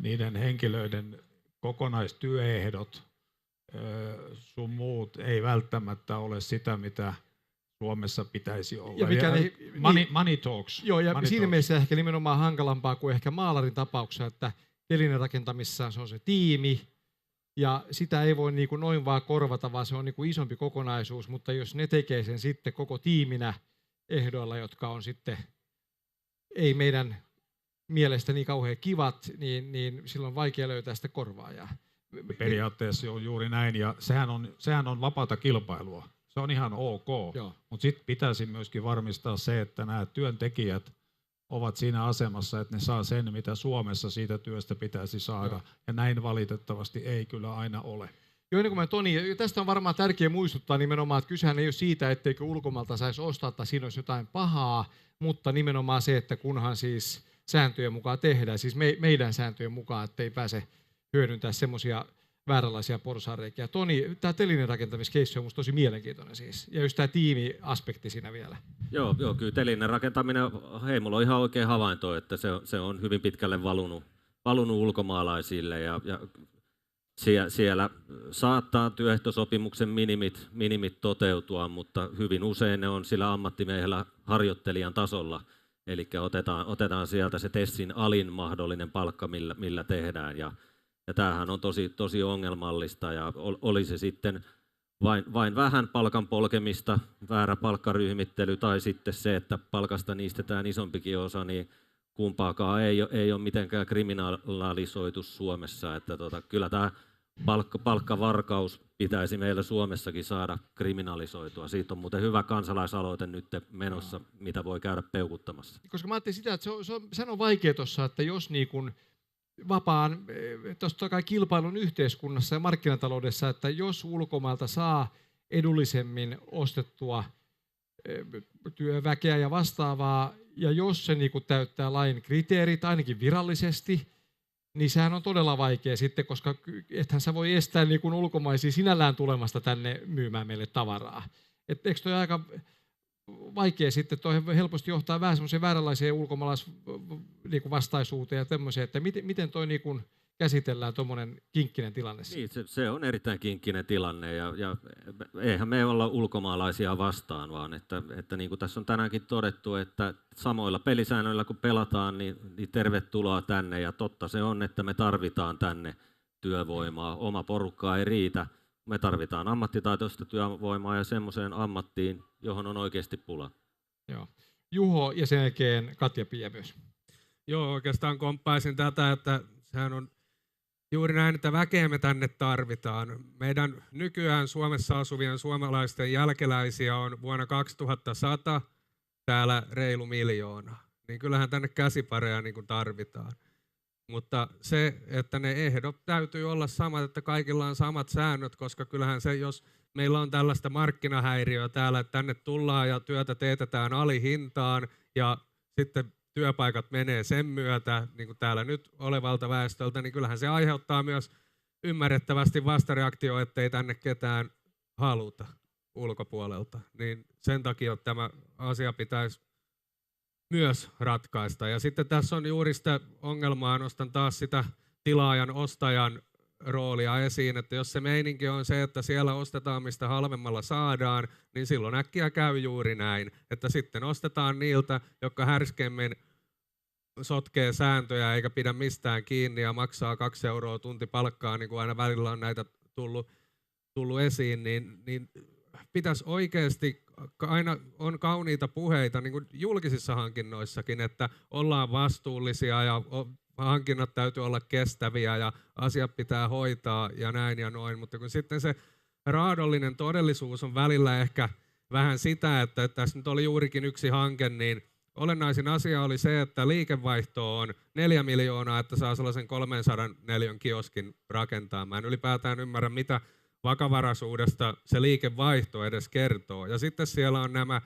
niiden henkilöiden kokonaistyöehdot sun muut ei välttämättä ole sitä, mitä Suomessa pitäisi olla. Ja mikä money talks. Joo, ja money siinä talks. mielessä ehkä nimenomaan hankalampaa kuin ehkä maalarin tapauksessa, että telinen rakentamissa se on se tiimi, ja sitä ei voi niin kuin noin vaan korvata, vaan se on niin kuin isompi kokonaisuus, mutta jos ne tekee sen sitten koko tiiminä ehdoilla, jotka on sitten ei meidän mielestä niin kauhean kivat, niin silloin on vaikea löytää sitä korvaajaa. Periaatteessa on juuri näin, ja sehän on vapaata kilpailua. Se on ihan ok, mutta sitten pitäisi myöskin varmistaa se, että nämä työntekijät ovat siinä asemassa, että ne saa sen, mitä Suomessa siitä työstä pitäisi saada, ja näin valitettavasti ei kyllä aina ole. Joo, ennen kuin mä Toni, tästä on varmaan tärkeää muistuttaa nimenomaan, että kysehän ei ole siitä, etteikö ulkomailta saisi ostaa tai siinä olisi jotain pahaa, mutta nimenomaan se, että kunhan siis sääntöjen mukaan tehdään, siis meidän sääntöjen mukaan, ettei pääse hyödyntää semmoisia vääränlaisia porsaanreikiä. Toni, tämä telinen rakentamiskeissi on musta tosi mielenkiintoinen siis, ja just tämä tiimiaspekti siinä vielä. Joo, kyllä telinen rakentaminen, mulla on ihan oikein havainto, että se on hyvin pitkälle valunut ulkomaalaisille, ja siellä saattaa työehtosopimuksen minimit toteutua, mutta hyvin usein ne on sillä ammattimiehellä harjoittelijan tasolla, eli otetaan sieltä se TESin alin mahdollinen palkka, millä tehdään, ja tämähän on tosi ongelmallista, ja oli se sitten vain vähän palkan polkemista, väärä palkkaryhmittely tai sitten se, että palkasta niistetään isompikin osa, niin kumpaakaan ei ole mitenkään kriminalisoitu Suomessa. Että kyllä tämä palkkavarkaus pitäisi meillä Suomessakin saada kriminalisoitua. Siitä on muuten hyvä kansalaisaloite nyt menossa, mitä voi käydä peukuttamassa. Koska mä ajattelin sitä, että se on vaikea tuossa, että jos niin kuin vapaan tosta kai kilpailun yhteiskunnassa ja markkinataloudessa, että jos ulkomailta saa edullisemmin ostettua työväkeä ja vastaavaa, ja jos se niinku täyttää lain kriteerit ainakin virallisesti, niin sehän on todella vaikea sitten, koska ethän sä voi estää niinku ulkomaisia sinällään tulemasta tänne myymään meille tavaraa. Eikö toi aika vaikea sitten, toi helposti johtaa vähän semmoiseen vääränlaiseen ulkomaalaisvastaisuuteen ja tämmöiseen, että miten toi niinku käsitellään tuommoinen kinkkinen tilanne? Niin, se on erittäin kinkkinen tilanne, ja eihän me olla ulkomaalaisia vastaan, vaan että niin kuin tässä on tänäänkin todettu, että samoilla pelisäännöillä kun pelataan, niin tervetuloa tänne, ja totta se on, että me tarvitaan tänne työvoimaa. Oma porukkaa ei riitä. Me tarvitaan ammattitaitoista työvoimaa ja semmoiseen ammattiin, johon on oikeasti pula. Joo. Juho ja sen jälkeen Katja-Pia myös. Joo, oikeastaan komppaisin tätä, että sehän on juuri näin, että väkeä me tänne tarvitaan. Meidän nykyään Suomessa asuvien suomalaisten jälkeläisiä on vuonna 2100 täällä reilu 1 000 000. Niin kyllähän tänne käsipareja niin kuin tarvitaan. Mutta se, että ne ehdot täytyy olla samat, että kaikilla on samat säännöt, koska kyllähän se, jos meillä on tällaista markkinahäiriöä täällä, että tänne tullaan ja työtä teetetään alihintaan ja sitten työpaikat menee sen myötä, niin kuin täällä nyt olevalta väestöltä, niin kyllähän se aiheuttaa myös ymmärrettävästi vastareaktio, ettei tänne ketään haluta ulkopuolelta. Niin sen takia tämä asia pitäisi myös ratkaista. Ja sitten tässä on juuri sitä ongelmaa, nostan taas sitä tilaajan ostajan roolia esiin, että jos se meininki on se, että siellä ostetaan mistä halvemmalla saadaan, niin silloin äkkiä käy juuri näin, että sitten ostetaan niiltä, jotka härskemmin sotkee sääntöjä eikä pidä mistään kiinni ja maksaa 2 euroa tunti palkkaa, niin kuin aina välillä on näitä tullut esiin, niin pitäisi oikeasti, aina on kauniita puheita niin kuin julkisissa hankinnoissakin, että ollaan vastuullisia ja hankinnat täytyy olla kestäviä ja asiat pitää hoitaa ja näin ja noin, mutta kun sitten se raadollinen todellisuus on välillä ehkä vähän sitä, että tässä nyt oli juurikin yksi hanke, niin olennaisin asia oli se, että liikevaihto on 4 miljoonaa, että saa sellaisen 304 kioskin rakentaa. Mä en ylipäätään ymmärrä, mitä vakavaraisuudesta se liikevaihto edes kertoo. Ja sitten siellä on nämä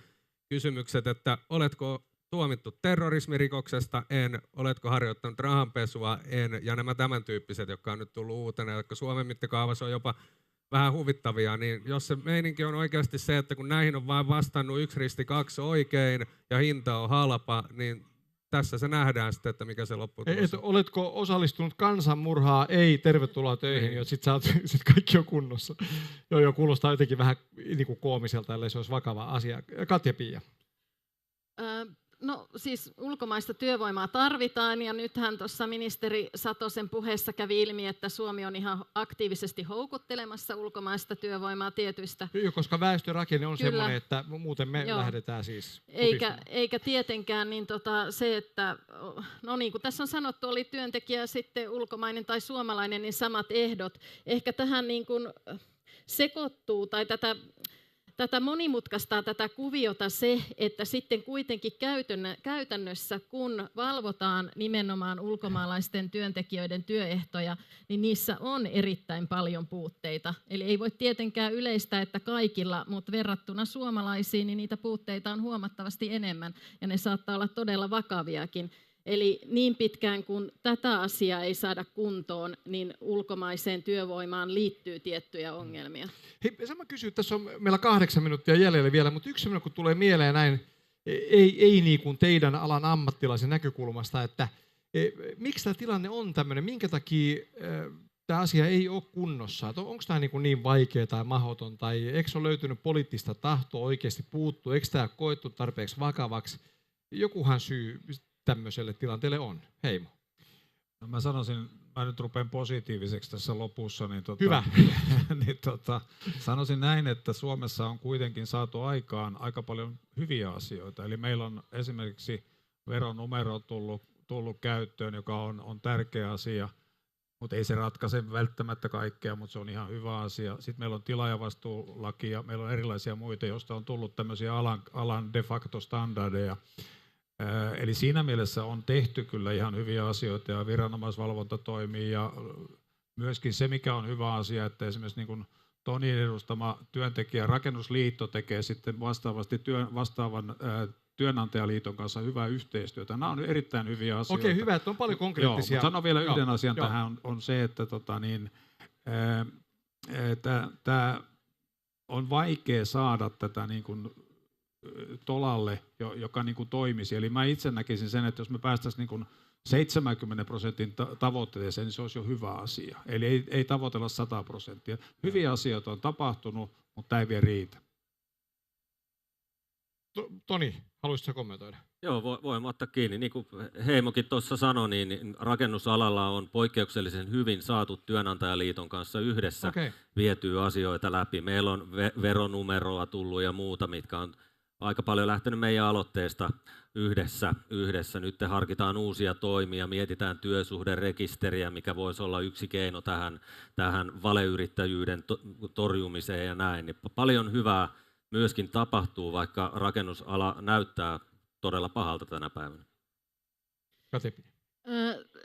kysymykset, että oletko tuomittu terrorismirikoksesta? En. Oletko harjoittanut rahanpesua? En. Ja nämä tämän tyyppiset, jotka on nyt tullut uutena, jotka Suomen mittakaavassa on jopa vähän huvittavia, niin jos se meininki on oikeasti se, että kun näihin on vain vastannut 1 risti 2 oikein ja hinta on halpa, niin tässä se nähdään sitten, että mikä se lopputulos on. Oletko osallistunut kansanmurhaa? Ei, tervetuloa töihin, ja sit kaikki on kunnossa. Joo, kuulostaa jotenkin vähän niin kuin koomiselta, ellei se olisi vakava asia. Katja-Pia. No siis ulkomaista työvoimaa tarvitaan, ja nythän tuossa ministeri Satosen puheessa kävi ilmi, että Suomi on ihan aktiivisesti houkuttelemassa ulkomaista työvoimaa tietyistä. Koska väestörakenne on sellainen, että muuten me lähdetään siis. Eikä tietenkään niin se, että no niin kuin tässä on sanottu, oli työntekijä sitten ulkomainen tai suomalainen, niin samat ehdot. Ehkä tähän niin kuin sekoittuu tai tätä monimutkaistaa tätä kuviota se, että sitten kuitenkin käytännössä, kun valvotaan nimenomaan ulkomaalaisten työntekijöiden työehtoja, niin niissä on erittäin paljon puutteita. Eli ei voi tietenkään yleistää, että kaikilla, mutta verrattuna suomalaisiin, niin niitä puutteita on huomattavasti enemmän, ja ne saattaa olla todella vakaviakin. Eli niin pitkään kuin tätä asiaa ei saada kuntoon, niin ulkomaiseen työvoimaan liittyy tiettyjä ongelmia. Hei, sama kysyy, tässä on meillä 8 minuuttia jäljellä vielä, mutta yksi sellainen, kun tulee mieleen näin, ei niin kuin teidän alan ammattilaisen näkökulmasta, että miksi tämä tilanne on tämmöinen, minkä takia tämä asia ei ole kunnossa, onko tämä niin vaikea tai mahdoton, tai eikö ole löytynyt poliittista tahtoa oikeasti puuttua, eikö tämä koettu tarpeeksi vakavaksi, jokuhan syy tämmöiselle tilanteelle on. Heimo. No mä sanoisin, mä nyt rupean positiiviseksi tässä lopussa, niin, hyvä. niin sanoisin näin, että Suomessa on kuitenkin saatu aikaan aika paljon hyviä asioita. Eli meillä on esimerkiksi veronumero tullut käyttöön, joka on tärkeä asia, mutta ei se ratkaise välttämättä kaikkea, mutta se on ihan hyvä asia. Sitten meillä on tilaajavastuulaki ja meillä on erilaisia muita, joista on tullut tämmöisiä alan de facto standardeja. Eli siinä mielessä on tehty kyllä ihan hyviä asioita ja viranomaisvalvonta toimii ja myöskin se, mikä on hyvä asia, että esimerkiksi niin kuin Tonin edustama työntekijä Rakennusliitto tekee sitten vastaavasti vastaavan työnantajaliiton kanssa hyvää yhteistyötä. Nämä on erittäin hyviä asioita. Okei, hyvä, että on paljon konkreettisia. Joo, sanon vielä yhden asian tähän on se, että tämä on vaikea saada tätä niin kuin tolalle, joka niin kuin toimisi. Eli mä itse näkisin sen, että jos me päästäisiin niin kuin 70% tavoitteeseen, niin se olisi jo hyvä asia. Eli ei tavoitella 100%. Hyviä asioita on tapahtunut, mutta tämä ei vielä riitä. Toni, haluaisitko kommentoida? Joo, voin ottaa kiinni. Niin kuin Heimokin tuossa sanoi, niin rakennusalalla on poikkeuksellisen hyvin saatu työnantajaliiton kanssa yhdessä vietyä asioita läpi. Meillä on veronumeroa tullut ja muuta, mitkä on aika paljon lähtenyt meidän aloitteesta yhdessä. Nyt harkitaan uusia toimia, mietitään työsuhderekisteriä, mikä voisi olla yksi keino tähän valeyrittäjyyden torjumiseen ja näin. Niin paljon hyvää myöskin tapahtuu, vaikka rakennusala näyttää todella pahalta tänä päivänä.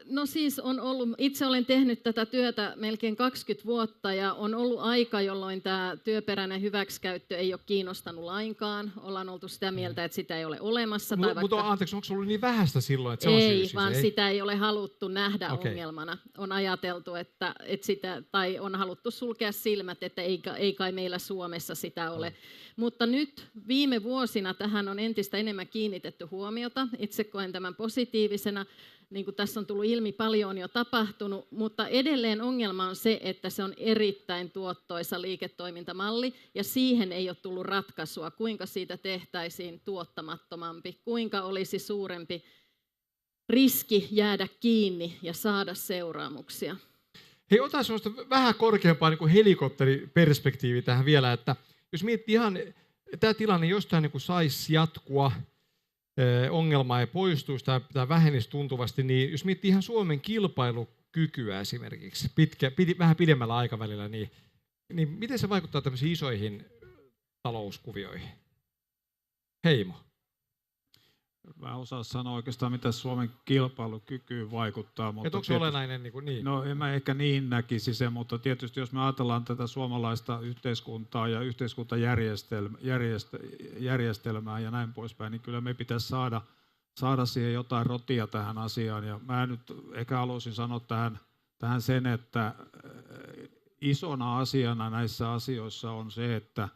No siis on ollut, itse olen tehnyt tätä työtä melkein 20 vuotta ja on ollut aika, jolloin tämä työperäinen hyväksikäyttö ei ole kiinnostanut lainkaan. Ollaan oltu sitä mieltä, että sitä ei ole olemassa. Mutta anteeksi, onko se ollut niin vähäistä silloin, että se ei, on syy? Vaan sitä ei ole haluttu nähdä ongelmana. On ajateltu, että sitä, tai on haluttu sulkea silmät, että ei kai meillä Suomessa sitä ole. Mutta nyt viime vuosina tähän on entistä enemmän kiinnitetty huomiota. Itse koen tämän positiivisena. Niin kuin tässä on tullut ilmi, ilmi, paljon on jo tapahtunut, mutta edelleen ongelma on se, että se on erittäin tuottoisa liiketoimintamalli ja siihen ei ole tullut ratkaisua, kuinka siitä tehtäisiin tuottamattomampi, kuinka olisi suurempi riski jäädä kiinni ja saada seuraamuksia. Hei, otan sellaista vähän korkeampaa niin kuin helikopteriperspektiiviä tähän vielä, että jos miettii ihan, tämä tilanne jostain niin saisi jatkua, ongelma ei poistuisi tai vähenisi tuntuvasti, niin jos miettii ihan Suomen kilpailukykyä esimerkiksi vähän pidemmällä aikavälillä, niin miten se vaikuttaa tämmöisiin isoihin talouskuvioihin? Heimo. Mä en osaa sanoa oikeastaan, mitä Suomen kilpailukykyyn vaikuttaa. Mutta onko se olennainen? Niin? No en mä ehkä niin näkisi sen, mutta tietysti jos me ajatellaan tätä suomalaista yhteiskuntaa ja yhteiskuntajärjestelmää ja näin poispäin, niin kyllä me pitäisi saada siihen jotain rotia tähän asiaan. Ja mä nyt ehkä haluaisin sanoa tähän sen, että isona asiana näissä asioissa on se, että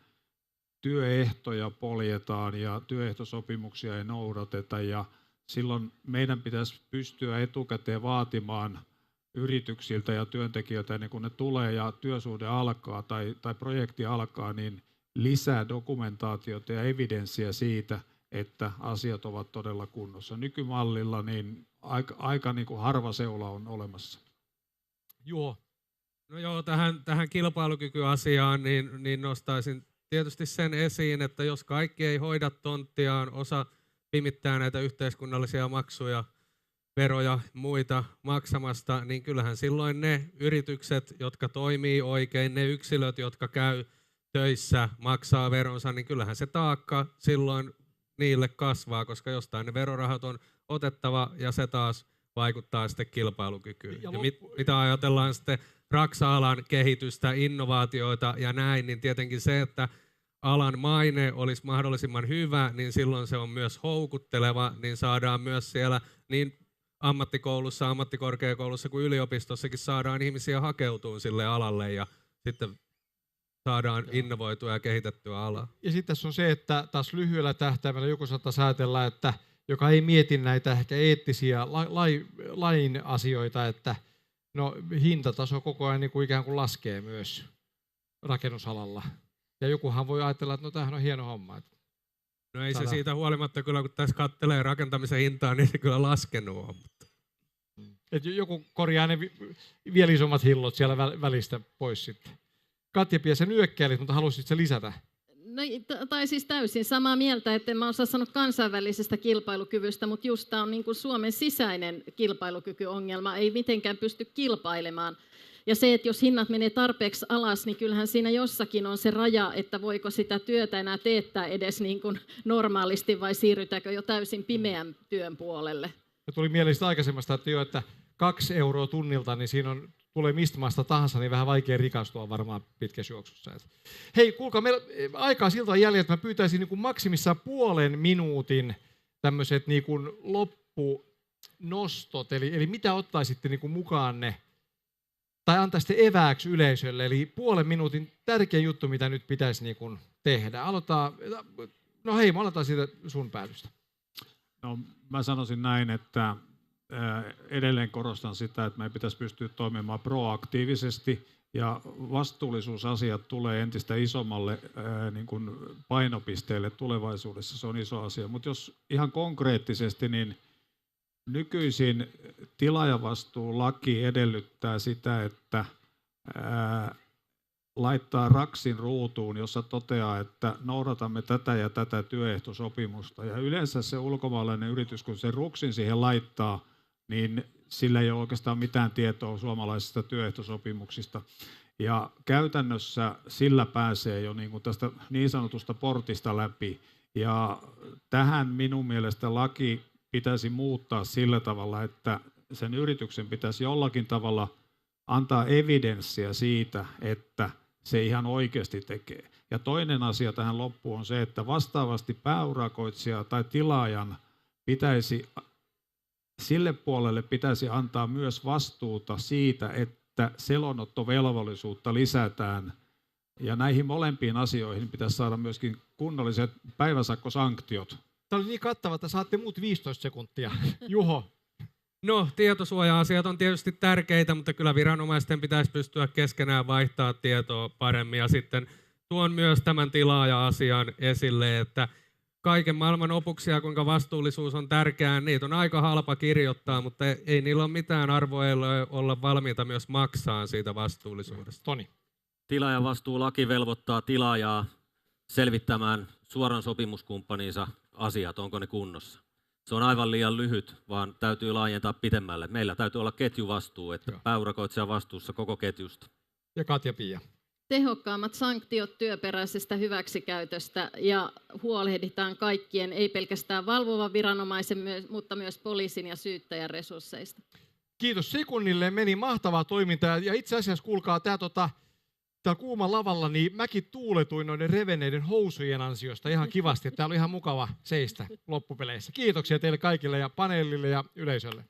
työehtoja poljetaan ja työehtosopimuksia ei noudateta ja silloin meidän pitäisi pystyä etukäteen vaatimaan yrityksiltä ja työntekijöiltä ennen kuin ne tulee ja työsuhde alkaa tai projekti alkaa, niin lisää dokumentaatiota ja evidenssiä siitä, että asiat ovat todella kunnossa. Nykymallilla niin aika niin kuin harva seula on olemassa. Juho. No joo, tähän kilpailukykyasiaan niin nostaisin tietysti sen esiin, että jos kaikki ei hoida tonttiaan, osa pimittää näitä yhteiskunnallisia maksuja, veroja, muita maksamasta, niin kyllähän silloin ne yritykset, jotka toimii oikein, ne yksilöt, jotka käy töissä, maksaa veronsa, niin kyllähän se taakka silloin niille kasvaa, koska jostain ne verorahat on otettava ja se taas vaikuttaa sitten kilpailukykyyn. Ja mitä ajatellaan sitten raksa-alan kehitystä, innovaatioita ja näin, niin tietenkin se, että alan maine olisi mahdollisimman hyvä, niin silloin se on myös houkutteleva, niin saadaan myös siellä niin ammattikoulussa, ammattikorkeakoulussa kuin yliopistossakin saadaan ihmisiä hakeutumaan sille alalle ja sitten saadaan innovoitua ja kehitettyä alaa. Ja sitten tässä on se, että taas lyhyellä tähtäimellä joku saattaa ajatella, että joka ei mieti näitä ehkä eettisiä lain asioita, että no hintataso koko ajan niin kuin ikään kuin laskee myös rakennusalalla. Ja jokuhan voi ajatella, että no tämähän on hieno homma. No ei se siitä huolimatta kyllä, kun tässä katselee rakentamisen hintaa, niin se kyllä laskenut on. Että joku korjaa ne vielä isommat hillot siellä välistä pois sitten. Katja Piesä nyökkäilit, mutta haluaisitko se lisätä? No, tai siis täysin samaa mieltä, että en mä osaa sanoa kansainvälisestä kilpailukyvystä, mutta just tämä on niin kuin Suomen sisäinen kilpailukykyongelma, ei mitenkään pysty kilpailemaan. Ja se, että jos hinnat menee tarpeeksi alas, niin kyllähän siinä jossakin on se raja, että voiko sitä työtä enää teettää edes niin kuin normaalisti vai siirrytäänkö jo täysin pimeän työn puolelle. Ja tuli mieleen aikaisemmasta, että 2 euroa tunnilta, niin siinä tulee mistä maasta tahansa, niin vähän vaikea rikastua varmaan pitkässä juoksussa. Hei, kuulkaa, meillä aikaa siltä on jäljellä, että mä pyytäisin niin kuin maksimissaan 0,5 minuutin tämmöiset niin kuin loppunostot, eli mitä ottaisitte niin kuin mukaanne, tai antaisitte evääksi yleisölle, eli 0,5 minuutin tärkeä juttu, mitä nyt pitäisi niin kuin tehdä. Me aloitetaan siitä sun päädystä. No, mä sanoisin näin, että edelleen korostan sitä, että meidän pitäisi pystyä toimimaan proaktiivisesti ja vastuullisuusasiat tulee entistä isommalle niin kuin painopisteelle tulevaisuudessa. Se on iso asia. Mutta jos ihan konkreettisesti, niin nykyisin tilaajavastuulaki edellyttää sitä, että laittaa raksin ruutuun, jossa toteaa, että noudatamme tätä ja tätä työehtosopimusta. Ja yleensä se ulkomaalainen yritys, kun se ruksin siihen laittaa, niin sillä ei ole oikeastaan mitään tietoa suomalaisista työehtosopimuksista. Ja käytännössä sillä pääsee jo niin kuin tästä niin sanotusta portista läpi. Ja tähän minun mielestä laki pitäisi muuttaa sillä tavalla, että sen yrityksen pitäisi jollakin tavalla antaa evidenssiä siitä, että se ihan oikeasti tekee. Ja toinen asia tähän loppuun on se, että vastaavasti pääurakoitsija tai tilaajan sille puolelle pitäisi antaa myös vastuuta siitä, että selonottovelvollisuutta lisätään. Ja näihin molempiin asioihin pitäisi saada myöskin kunnolliset päiväsakkosanktiot. Tämä oli niin kattava, että saatte muut 15 sekuntia. Juho. No, tietosuoja-asiat on tietysti tärkeitä, mutta kyllä viranomaisten pitäisi pystyä keskenään vaihtaa tietoa paremmin. Ja sitten tuon myös tämän tilaaja-asian esille, että kaiken maailman opuksia, kuinka vastuullisuus on tärkeää, niitä on aika halpa kirjoittaa, mutta ei niillä ole mitään arvoa olla valmiita myös maksaa siitä vastuullisuudesta. Toni. Tilaajan vastuulaki velvoittaa tilaajaa selvittämään suoran sopimuskumppaninsa asiat, onko ne kunnossa. Se on aivan liian lyhyt, vaan täytyy laajentaa pitemmälle. Meillä täytyy olla ketjuvastuu, että pääurakoitsija on vastuussa koko ketjusta. Ja Katja-Pia. Tehokkaammat sanktiot työperäisestä hyväksikäytöstä ja huolehditaan kaikkien, ei pelkästään valvovan viranomaisen, mutta myös poliisin ja syyttäjän resursseista. Kiitos sekunnille, meni mahtavaa toimintaa. Ja itse asiassa kuulkaa, täällä kuuman lavalla niin mäkin tuuletuin noiden revenneiden housujen ansiosta ihan kivasti. Täällä oli ihan mukava seistä loppupeleissä. Kiitoksia teille kaikille ja paneelille ja yleisölle.